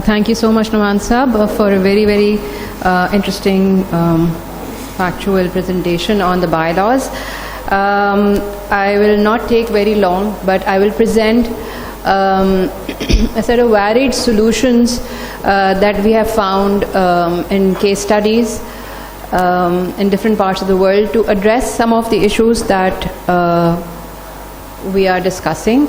Thank you so much, Numan Saab, for a very, very interesting factual presentation on the bylaws. I will not take very long, but I will present a set of varied solutions that we have found in case studies in different parts of the world to address some of the issues that we are discussing.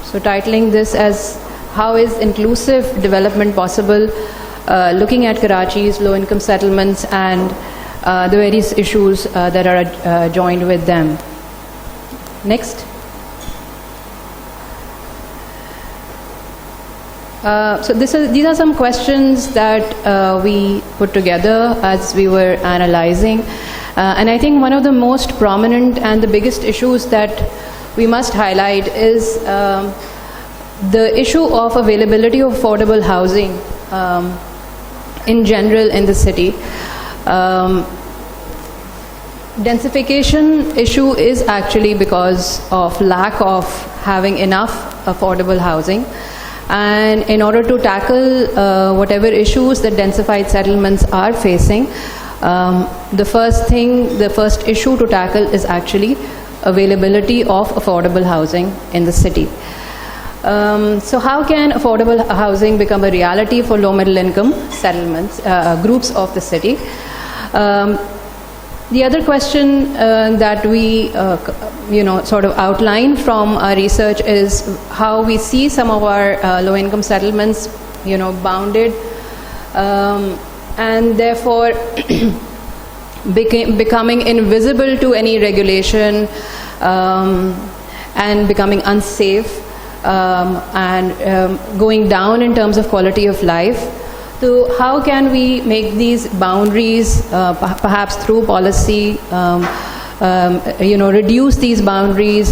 So titling this as How is Inclusive Development Possible, looking at Karachi's low-income settlements and the various issues that are joined with them. Next. So these are some questions that we put together as we were analyzing. And I think one of the most prominent and the biggest issues that we must highlight is the issue of availability of affordable housing in general in the city. Densification issue is actually because of lack of having enough affordable housing. And in order to tackle whatever issues that densified settlements are facing, the first issue to tackle is actually availability of affordable housing in the city. So how can affordable housing become a reality for low middle income settlements, groups of the city? The other question that we sort of outline from our research is how we see some of our low income settlements bounded and therefore becoming invisible to any regulation and becoming unsafe and going down in terms of quality of life. So how can we make these boundaries, perhaps through policy, reduce these boundaries,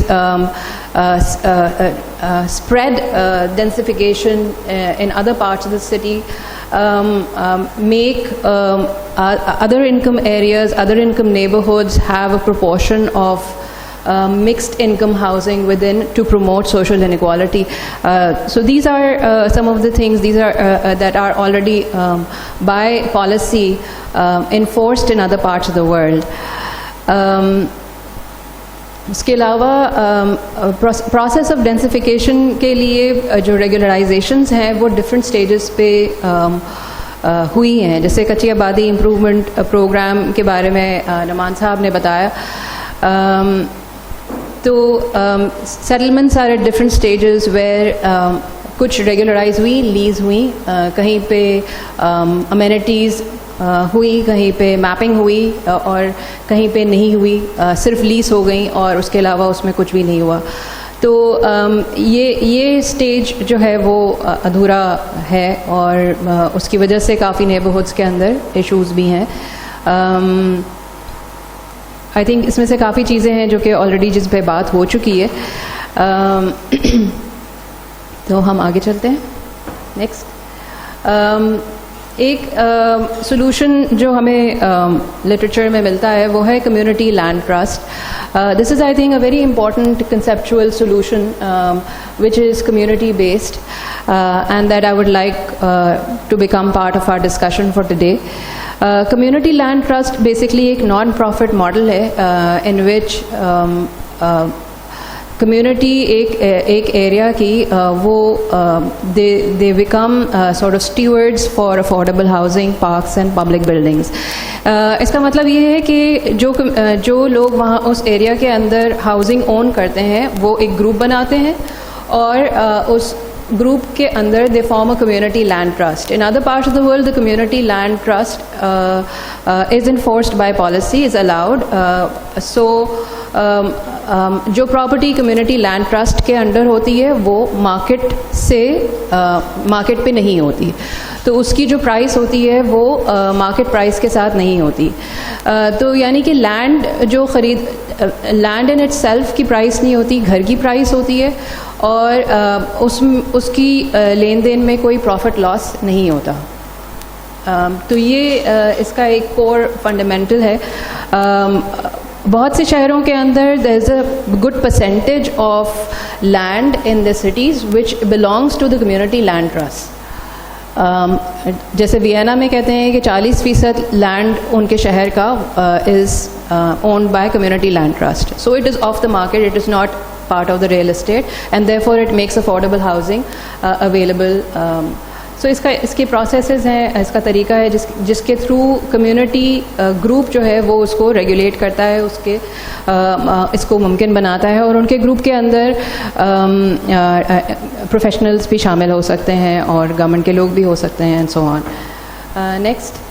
spread densification in other parts of the city, make other income areas, other income neighborhoods have a proportion of mixed income housing within to promote social inequality. So these are some of the things that are already by policy enforced in other parts of the world. इसके अलावा process of densification के लिए जो रेगुलराइजेशंस हैं वो different stages पे हुई हैं. जैसे कच्ची आबादी इम्प्रूवमेंट प्रोग्राम के बारे में नमान साहब ने बताया. तो settlements are at different stages where कुछ रेगुलराइज हुई, लीज हुई, कहीं पे अमेनिटीज़ हुई, कहीं पे मैपिंग हुई और कहीं पे नहीं हुई, सिर्फ लीज हो गई और उसके अलावा उसमें कुछ भी नहीं हुआ. तो ये स्टेज जो है वो अधूरा है और उसकी वजह से काफ़ी नेबरहुड्स के अंदर इश्यूज़ भी हैं. आई थिंक इसमें से काफ़ी चीज़ें हैं जो कि ऑलरेडी जिस पे बात हो चुकी है. तो हम आगे चलते हैं. नेक्स्ट. एक सॉल्यूशन जो हमें लिटरेचर में मिलता है वो है community land trust. This is I think a very important conceptual solution which is community based and that I would like to become part of our discussion for today. Community land trust basically एक non-profit model है in which community एक area की वो they become sort of stewards for affordable housing, parks and public buildings. इसका मतलब ये है कि जो लोग वहाँ उस area के अंदर housing own करते हैं वो एक group बनाते हैं और उस group के अंदर they form a community land trust. In other parts of the world, the community land trust is enforced by policy, is allowed. जो प्रॉपर्टी कम्युनिटी लैंड ट्रस्ट के अंडर होती है वो मार्केट पे नहीं होती, तो उसकी जो प्राइस होती है वो मार्केट प्राइस के साथ नहीं होती. तो यानी कि लैंड इन इटसेल्फ की प्राइस नहीं होती, घर की प्राइस होती है और उसकी लेन देन में कोई प्रॉफिट लॉस नहीं होता. तो ये इसका एक कोर फंडामेंटल है. बहुत से शहरों के अंदर there is a good percentage of land in the cities which belongs to the community land trust. जैसे वियना में कहते हैं कि 40% लैंड उनके शहर का is owned by community land trust. So it is off the market, it is not part of the real estate, and therefore it makes affordable housing available. So इसके processes हैं, इसका तरीका है जिसके थ्रू community group जो है वो उसको regulate करता है, उसके इसको मुमकिन बनाता है, और उनके group के अंदर professionals भी शामिल हो सकते हैं और government के लोग भी हो सकते हैं and so on. Next.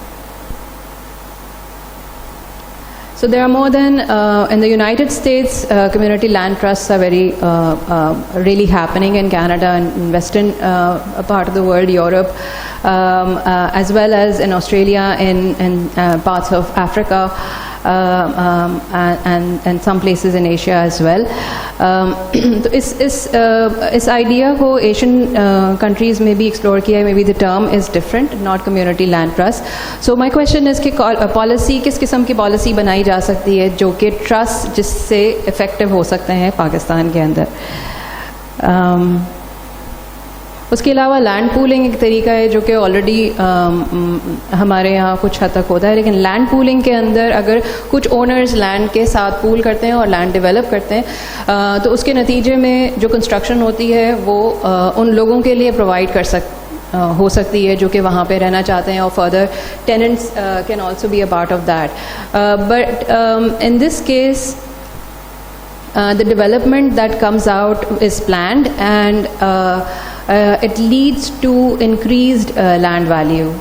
So there are more than, in the United States, community land trusts are very, really happening in Canada and in western part of the world, Europe, as well as in Australia, in parts of Africa, and some places in Asia as well. तो इस idea को Asian countries में भी explore किया है. Maybe the term is different, not community land trust. So my question is कि policy, किस किस्म की policy बनाई जा सकती है जो कि trust जिससे effective हो सकते हैं पाकिस्तान के अंदर. उसके अलावा लैंड पूलिंग एक तरीका है जो कि ऑलरेडी हमारे यहाँ कुछ हद तक होता है, लेकिन लैंड पूलिंग के अंदर अगर कुछ ओनर्स लैंड के साथ पूल करते हैं और लैंड डेवलप करते हैं तो उसके नतीजे में जो कंस्ट्रक्शन होती है वो उन लोगों के लिए प्रोवाइड हो सकती है जो कि वहाँ पे रहना चाहते हैं, और further tenants can also be a part of that. But in this case the development that comes out is planned, and it leads to increased land value.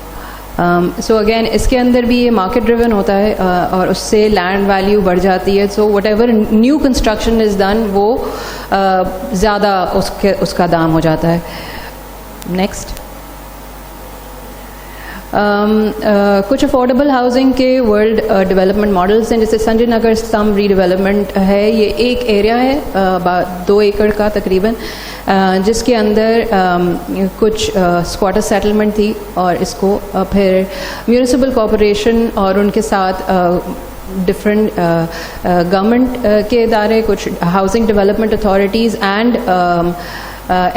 So again इसके अंदर भी ये market driven होता है और उससे land value बढ़ जाती है. So whatever new construction is done वो ज़्यादा उसका दाम हो जाता है. Next. कुछ अफोर्डेबल हाउसिंग के वर्ल्ड डेवलपमेंट मॉडल्स हैं, जैसे संजय नगर स्लम रीडेवलपमेंट है. ये एक एरिया है 2 एकड़ का तकरीबन, जिसके अंदर कुछ स्क्वाटर सेटलमेंट थी, और इसको फिर म्यूनिसिपल कॉरपोरेशन और उनके साथ डिफरेंट गवर्नमेंट के इदारे, कुछ housing development authorities and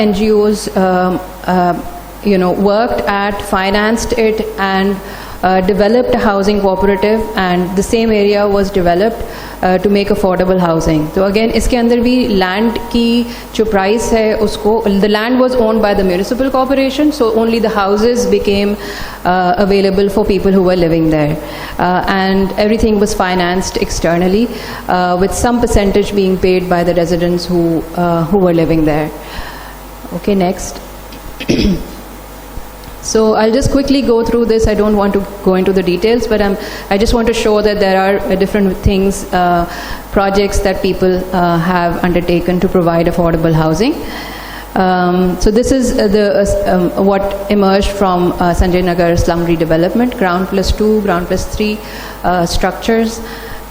NGOs worked at, financed it, and developed a housing cooperative, and the same area was developed to make affordable housing. So again इसके अंदर भी land की जो price है उसको, the land was owned by the municipal corporation, so only the houses became available for people who were living there, and everything was financed externally with some percentage being paid by the residents who were living there. Okay, next. So I'll just quickly go through this. I don't want to go into the details, but I just want to show that there are different things, projects that people have undertaken to provide affordable housing. So this is what emerged from Sanjay Nagar slum redevelopment, ground plus 2, ground plus 3 structures.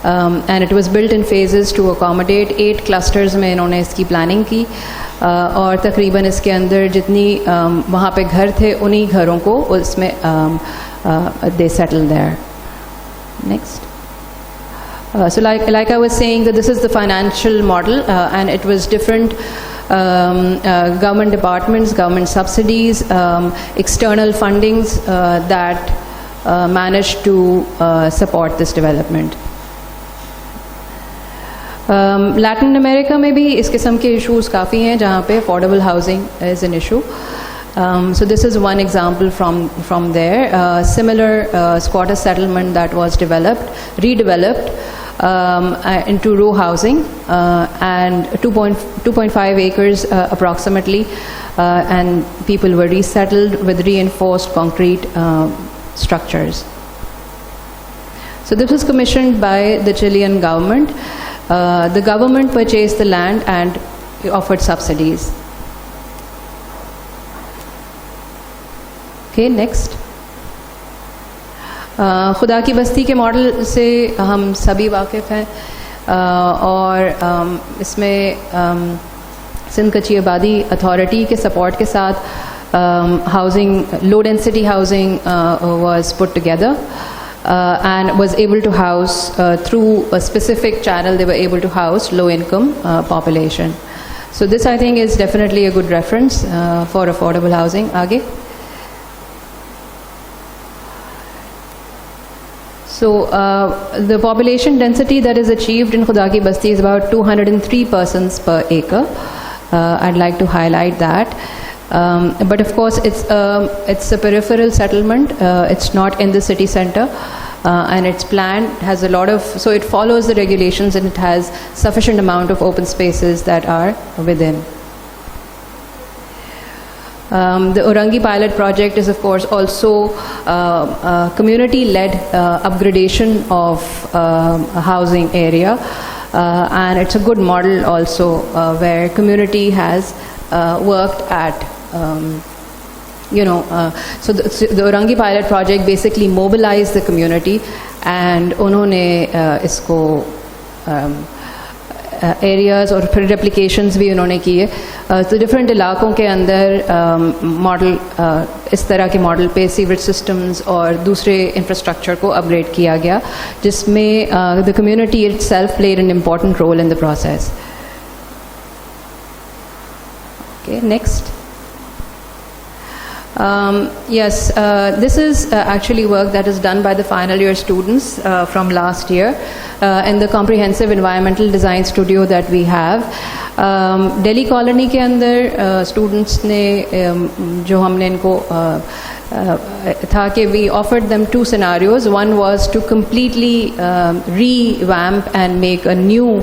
And it was built in phases to accommodate 8 clusters में इन्होंने इसकी planning की, और तकरीबन इसके अंदर जितनी वहाँ पे घर थे उन्हीं घरों को उसमें they settled there. Next. So like I was saying that this is the financial model, and it was different government departments, government subsidies, external fundings that managed to support this development. Latin America में भी इस किस्म के issues काफ़ी हैं जहाँ पे affordable housing is an issue. So this is one example from there. Similar squatter settlement that was redeveloped into row housing, and 2.5 acres approximately, and people were resettled with reinforced concrete structures. So this was commissioned by the Chilean government. The government purchased the land and offered subsidies. Okay, next. खुदा की बस्ती के model से हम सभी वाकिफ़ हैं, और इसमें सिंध कच्ची आबादी अथॉरिटी के सपोर्ट के साथ housing, low density housing was put together. and was able to house, through a specific channel, they were able to house low-income population. So this, I think, is definitely a good reference for affordable housing. Aage. So the population density that is achieved in Khuda Ki Basti is about 203 persons per acre. I'd like to highlight that. But of course, it's a peripheral settlement. It's not in the city center. And its plan has a lot of, so it follows the regulations and it has sufficient amount of open spaces that are within. The Orangi pilot project is, of course, also a community-led upgradation of a housing area, and it's a good model also where community has worked at, so the Orangi pilot project basically mobilized the community, and उन्होंने इसको areas और फिर रेप्लिकेशंस भी उन्होंने किए. तो different इलाकों के अंदर मॉडल, इस तरह के मॉडल पे सीवरेज सिस्टम्स और दूसरे इंफ्रास्ट्रक्चर को अपग्रेड किया गया, जिसमें the community itself played an important role in the process. Okay, next. Yes, this is actually work that is done by the final year students from last year in the comprehensive environmental design studio that we have. Delhi colony के अंदर students ने जो हमने इनको था कि we offered them two scenarios. One was to completely revamp and make a new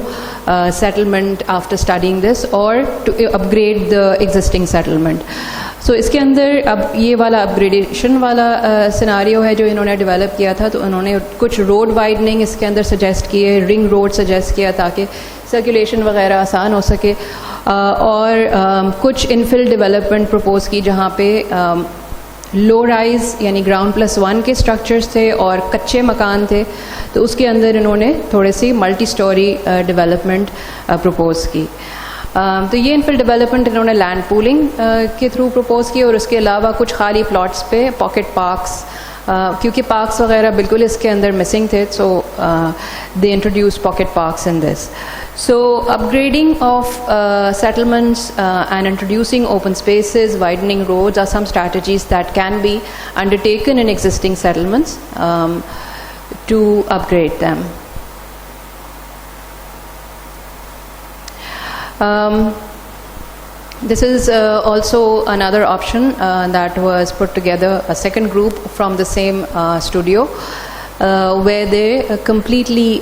settlement after studying this, or to upgrade the existing settlement. So इसके अंदर अब ये वाला अपग्रेडेशन वाला सिनारियो है जो इन्होंने डेवलप किया था. तो उन्होंने कुछ रोड वाइडनिंग इसके अंदर सजेस्ट किए, रिंग रोड सजेस्ट किया ताकि सर्कुलेशन वगैरह आसान हो सके, और कुछ इनफिल डेवलपमेंट प्रपोज की जहाँ पे लो राइज यानी ग्राउंड +1 के स्ट्रक्चर्स थे और कच्चे मकान थे. तो उसके अंदर इन्होंने थोड़ी सी मल्टी स्टोरी डेवलपमेंट प्रपोज की. तो ये इनफिल डेवलपमेंट इन्होंने लैंड पूलिंग के थ्रू प्रपोज की, और उसके अलावा कुछ खाली प्लॉट्स पे पॉकेट पार्क्स, क्योंकि पार्क्स वगैरह बिल्कुल इसके अंदर मिसिंग थे, so they introduce pocket parks in this. So upgrading of settlements and introducing open spaces, widening roads are some strategies that can be undertaken in existing settlements to upgrade them. This is also another option that was put together, a second group from the same studio, where they completely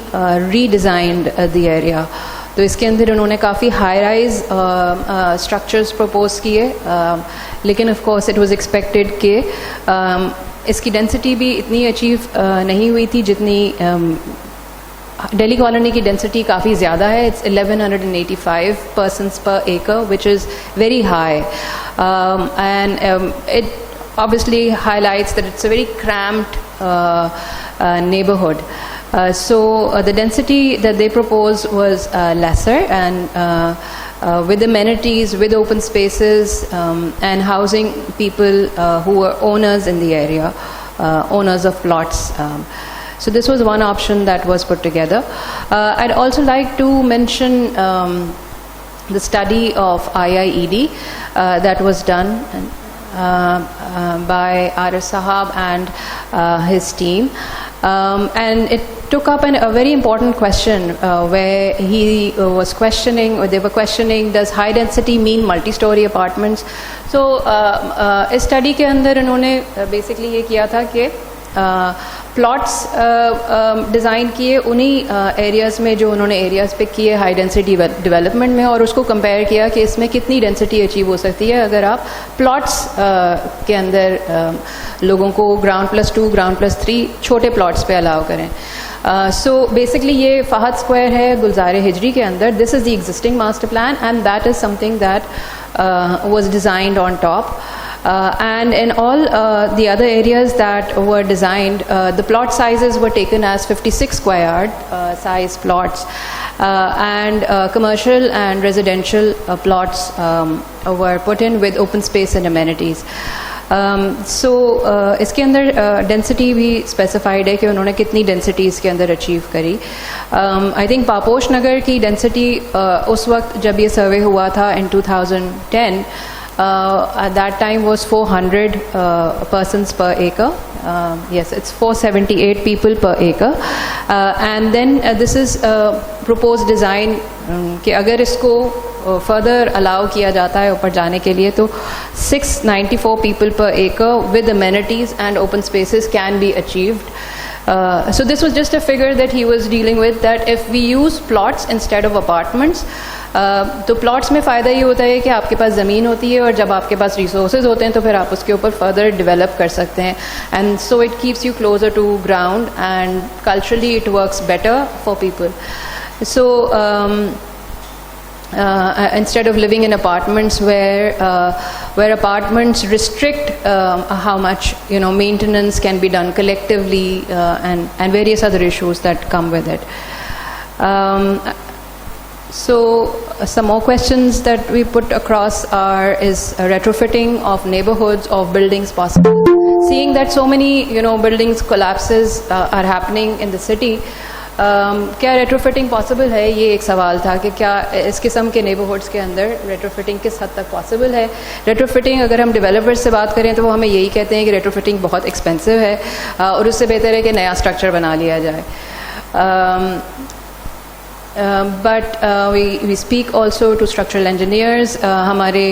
redesigned the area. तो इसके अंदर उन्होंने काफ़ी high rise structures propose किए, लेकिन of course it was expected कि इसकी density भी इतनी अचीव नहीं हुई थी जितनी दिल्ली कॉलोनी की डेंसिटी काफ़ी ज़्यादा है. It's 1185 persons per acre, which is very high, and it obviously highlights that it's a very cramped neighborhood. So the density that they proposed was lesser, and with amenities, with open spaces, and housing people who were owners in the area, owners of plots. So this was one option that was put together. I'd also like to mention the study of IIED that was done by Arif Sahab and his team, and it took up a very important question where he was questioning, or they were questioning, does high density mean multi-story apartments? So इस study के अंदर इन्होंने basically ये किया था कि plots design किए उन्हीं एरियाज़ में जो उन्होंने एरियाज़ पे किए हाई डेंसिटी डेवलपमेंट में, और उसको कंपेयर किया कि इसमें कितनी डेंसिटी अचीव हो सकती है अगर आप प्लॉट्स के अंदर लोगों को ग्राउंड +2, ग्राउंड +3 छोटे प्लॉट्स पे अलाउ करें. सो बेसिकली ये फहद स्क्वायर है गुलजार हिजरी के अंदर. This is the existing master plan, and that is something that was designed on top. And in all the other areas that were designed, the plot sizes were taken as 56 square yard size plots, and commercial and residential plots were put in with open space and amenities. इसके अंदर density भी specified है कि उन्होंने कितनी density इसके अंदर achieve करी. आई थिंक पापोश नगर की डेंसिटी उस वक्त जब ये सर्वे हुआ था इन 2010, at that time was 400 persons per acre. Yes, it's 478 people per acre. And then this is proposed design कि अगर इसको फर्दर अलाउ किया जाता है ऊपर जाने के लिए तो 694 people per acre with amenities and open spaces can be achieved. So this was just a figure that he was dealing with, that if we use plots instead of apartments, तो plots में फ़ायदा ये होता है कि आपके पास ज़मीन होती है और जब आपके पास रिसोर्सेज होते हैं तो फिर आप उसके ऊपर फर्दर डेवलप कर सकते हैं. And so it keeps you closer to ground and culturally it works better for people. So instead of living in apartments where apartments restrict how much maintenance can be done collectively and various other issues that come with it. So some more questions that we put across is retrofitting of neighborhoods of buildings possible. Seeing that so many buildings collapses are happening in the city, क्या retrofitting possible है, ये एक सवाल था कि क्या इस किस्म के नेबरहुड्स के अंदर रेट्रोफिटिंग किस हद तक पॉसिबल है. रेट्रोफिटिंग अगर हम डेवलपर्स से बात करें तो वो हमें यही कहते हैं कि रेट्रोफिटिंग बहुत एक्सपेंसिव है और उससे बेहतर है कि नया स्ट्रक्चर बना लिया जाए. But we speak also to structural engineers. हमारे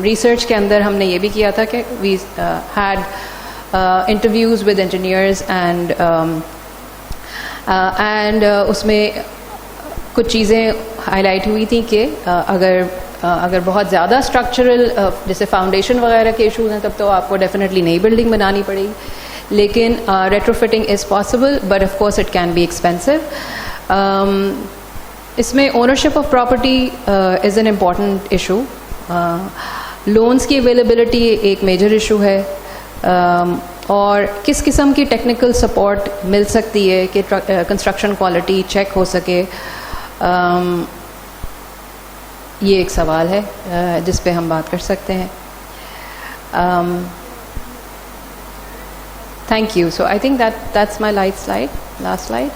रिसर्च के अंदर हमने ये भी किया था कि we had interviews with engineers and उसमें कुछ चीज़ें हाईलाइट हुई थी कि अगर बहुत ज़्यादा स्ट्रक्चरल जैसे फाउंडेशन वगैरह के इशूज़ हैं तब तो आपको डेफिनेटली नई बिल्डिंग बनानी पड़ेगी. लेकिन retrofitting is possible but of course it can be expensive. इसमें ownership of property is an important issue. Loans की अवेलेबिलिटी एक मेजर इशू है और किस किस्म की टेक्निकल सपोर्ट मिल सकती है कि कंस्ट्रक्शन क्वालिटी चेक हो सके, ये एक सवाल है जिस पे हम बात कर सकते हैं. Thank you. So I think that's my last slide.